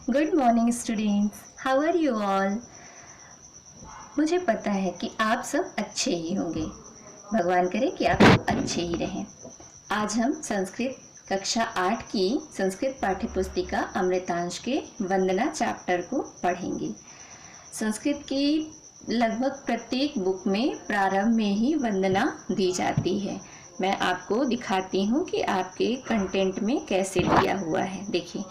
Good morning students, how are you all. मुझे पता है कि आप सब अच्छे ही होंगे। भगवान करे कि आप सब अच्छे ही रहें। आज हम संस्कृत कक्षा 8 की संस्कृत पाठ्यपुस्तिका अमृतांश के वंदना चैप्टर को पढ़ेंगे। संस्कृत की लगभग प्रत्येक बुक में प्रारंभ में ही वंदना दी जाती है। मैं आपको दिखाती हूँ कि आपके कंटेंट में कैसे दिया हुआ है। देखिए,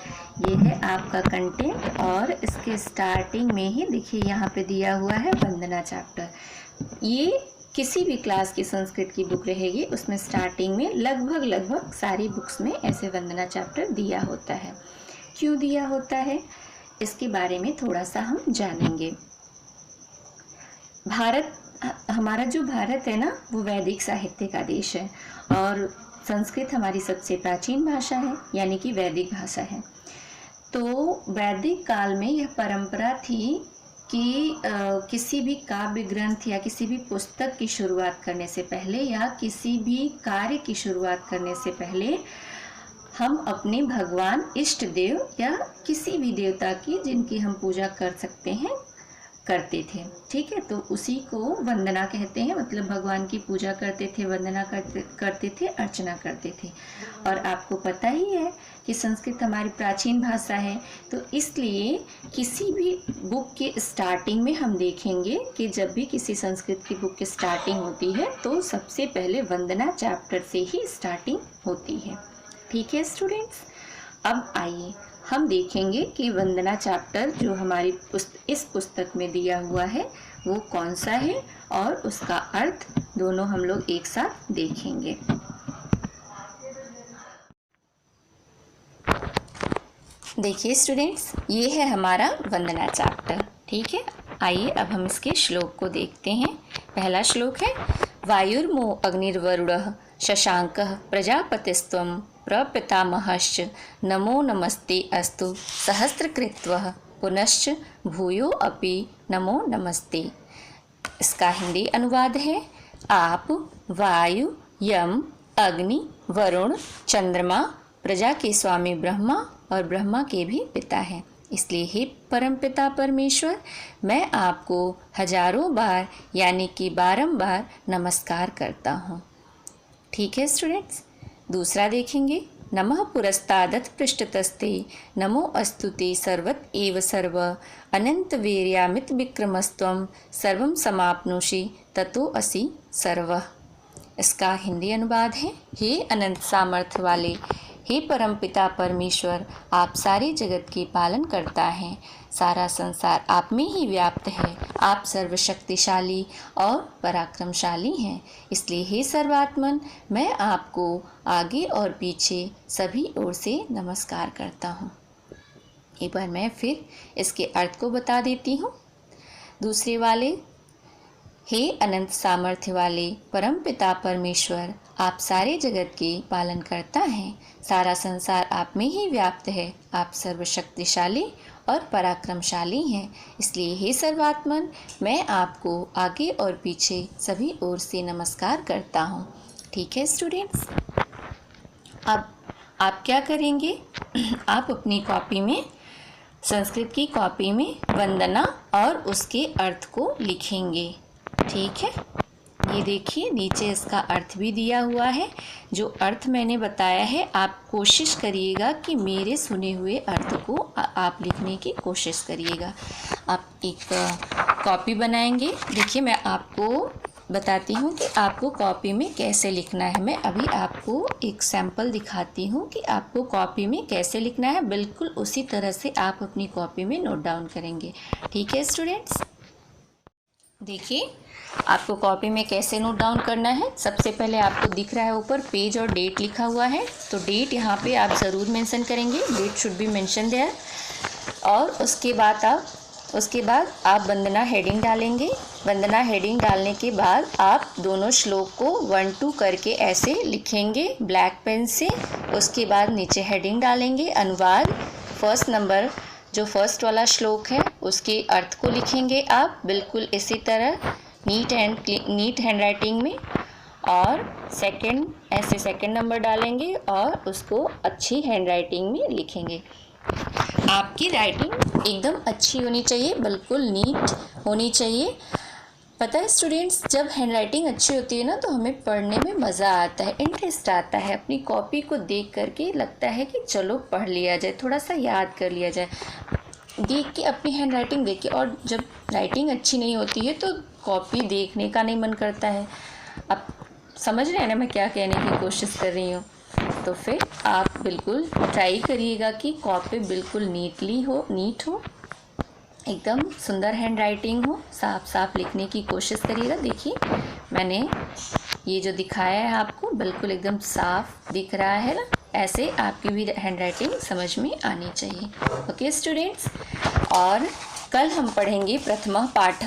ये है आपका कंटेंट और इसके स्टार्टिंग में ही देखिए यहाँ पे दिया हुआ है वंदना चैप्टर। ये किसी भी क्लास की संस्कृत की बुक रहेगी, उसमें स्टार्टिंग में लगभग सारी बुक्स में ऐसे वंदना चैप्टर दिया होता है। क्यों दिया होता है, इसके बारे में थोड़ा सा हम जानेंगे। हमारा जो भारत है ना, वो वैदिक साहित्य का देश है और संस्कृत हमारी सबसे प्राचीन भाषा है, यानी कि वैदिक भाषा है। तो वैदिक काल में यह परंपरा थी कि किसी भी काव्य ग्रंथ या किसी भी पुस्तक की शुरुआत करने से पहले या किसी भी कार्य की शुरुआत करने से पहले हम अपने भगवान इष्ट देव या किसी भी देवता की जिनकी हम पूजा कर सकते हैं करते थे। ठीक है, तो उसी को वंदना कहते हैं। मतलब भगवान की पूजा करते थे, वंदना करते थे, अर्चना करते थे। और आपको पता ही है कि संस्कृत हमारी प्राचीन भाषा है, तो इसलिए किसी भी बुक के स्टार्टिंग में हम देखेंगे कि जब भी किसी संस्कृत की बुक की स्टार्टिंग होती है तो सबसे पहले वंदना चैप्टर से ही स्टार्टिंग होती है। ठीक है स्टूडेंट्स, अब आइए हम देखेंगे कि वंदना चैप्टर जो हमारी इस पुस्तक में दिया हुआ है वो कौन सा है और उसका अर्थ दोनों हम लोग एक साथ देखेंगे। देखिए स्टूडेंट्स, ये है हमारा वंदना चैप्टर। ठीक है, आइए अब हम इसके श्लोक को देखते हैं। पहला श्लोक है, वायुर्मो अग्निर्वरुणः शशांकः प्रजापतिस्त्वं प्रपितामहश्च नमो नमस्ते अस्तु सहस्रकृत्वः पुनश्च भूयो अपि नमो नमस्ते। इसका हिंदी अनुवाद है, आप वायु, यम, अग्नि, वरुण, चंद्रमा, प्रजा के स्वामी ब्रह्मा और ब्रह्मा के भी पिता हैं, इसलिए हे परमपिता परमेश्वर, मैं आपको हजारों बार यानी कि बारंबार नमस्कार करता हूँ। ठीक है स्टूडेंट्स, दूसरा देखेंगे, नमः पुरस्तादथ पृष्ठतस्ते नमो अस्तुते सर्वत एव सर्व अनंत वीर्यामित विक्रमस्त्वं सर्वं समाप्नोषि ततो असि सर्वः। इसका हिंदी अनुवाद है, हे अनंत सामर्थ्य वाले, हे परमपिता परमेश्वर, आप सारे जगत की पालन करता है, सारा संसार आप में ही व्याप्त है, आप सर्वशक्तिशाली और पराक्रमशाली हैं, इसलिए हे सर्वात्मन, मैं आपको आगे और पीछे सभी ओर से नमस्कार करता हूँ। एक बार मैं फिर इसके अर्थ को बता देती हूँ। दूसरे वाले, हे अनंत सामर्थ्य वाले परमपिता परमेश्वर, आप सारे जगत के पालन करता है, सारा संसार आप में ही व्याप्त है, आप सर्वशक्तिशाली और पराक्रमशाली हैं, इसलिए हे सर्वात्मन, मैं आपको आगे और पीछे सभी ओर से नमस्कार करता हूँ। ठीक है स्टूडेंट्स, अब आप क्या करेंगे, आप अपनी कॉपी में, संस्कृत की कॉपी में वंदना और उसके अर्थ को लिखेंगे। ठीक है, ये देखिए नीचे इसका अर्थ भी दिया हुआ है। जो अर्थ मैंने बताया है, आप कोशिश करिएगा कि मेरे सुने हुए अर्थ को आप लिखने की कोशिश करिएगा। आप एक कॉपी बनाएंगे। देखिए, मैं आपको बताती हूँ कि आपको कॉपी में कैसे लिखना है। मैं अभी आपको एक सैंपल दिखाती हूँ कि आपको कॉपी में कैसे लिखना है। बिल्कुल उसी तरह से आप अपनी कॉपी में नोट डाउन करेंगे। ठीक है स्टूडेंट्स, देखिए आपको कॉपी में कैसे नोट डाउन करना है। सबसे पहले आपको दिख रहा है ऊपर पेज और डेट लिखा हुआ है, तो डेट यहाँ पे आप ज़रूर मेंशन करेंगे, date should be mention there. और उसके बाद आप वंदना हेडिंग डालेंगे। वंदना हेडिंग डालने के बाद आप दोनों श्लोक को 1-2 करके ऐसे लिखेंगे ब्लैक पेन से। उसके बाद नीचे हेडिंग डालेंगे, अनुवाद, फर्स्ट नंबर जो फर्स्ट वाला श्लोक है उसके अर्थ को लिखेंगे आप बिल्कुल इसी तरह नीट हैंड राइटिंग में। और सेकंड नंबर डालेंगे और उसको अच्छी हैंड राइटिंग में लिखेंगे। आपकी राइटिंग एकदम अच्छी होनी चाहिए, बिल्कुल नीट होनी चाहिए। पता है स्टूडेंट्स, जब हैंड राइटिंग अच्छी होती है ना तो हमें पढ़ने में मज़ा आता है, इंटरेस्ट आता है। अपनी कॉपी को देख करके लगता है कि चलो पढ़ लिया जाए, थोड़ा सा याद कर लिया जाए, देख के अपनी हैंड राइटिंग देख के। और जब राइटिंग अच्छी नहीं होती है तो कॉपी देखने का नहीं मन करता है। अब समझ रहे हैं ना मैं क्या कहने की कोशिश कर रही हूँ? तो फिर आप बिल्कुल ट्राई करिएगा कि कॉपी बिल्कुल नीट हो, एकदम सुंदर हैंड राइटिंग हो, साफ साफ लिखने की कोशिश करिएगा। देखिए मैंने ये जो दिखाया है आपको बिल्कुल एकदम साफ दिख रहा है ना, ऐसे आपकी भी हैंड राइटिंग समझ में आनी चाहिए। ओके स्टूडेंट्स, और कल हम पढ़ेंगे प्रथम पाठ।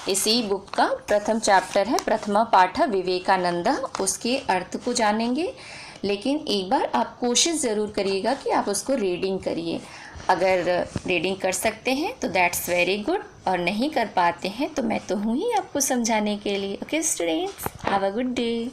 इसी बुक का प्रथम चैप्टर है प्रथम पाठ विवेकानंद, उसके अर्थ को जानेंगे। लेकिन एक बार आप कोशिश ज़रूर करिएगा कि आप उसको रीडिंग करिए। अगर रीडिंग कर सकते हैं तो दैट्स वेरी गुड, और नहीं कर पाते हैं तो मैं तो हूँ ही आपको समझाने के लिए। Okay students, have a good day.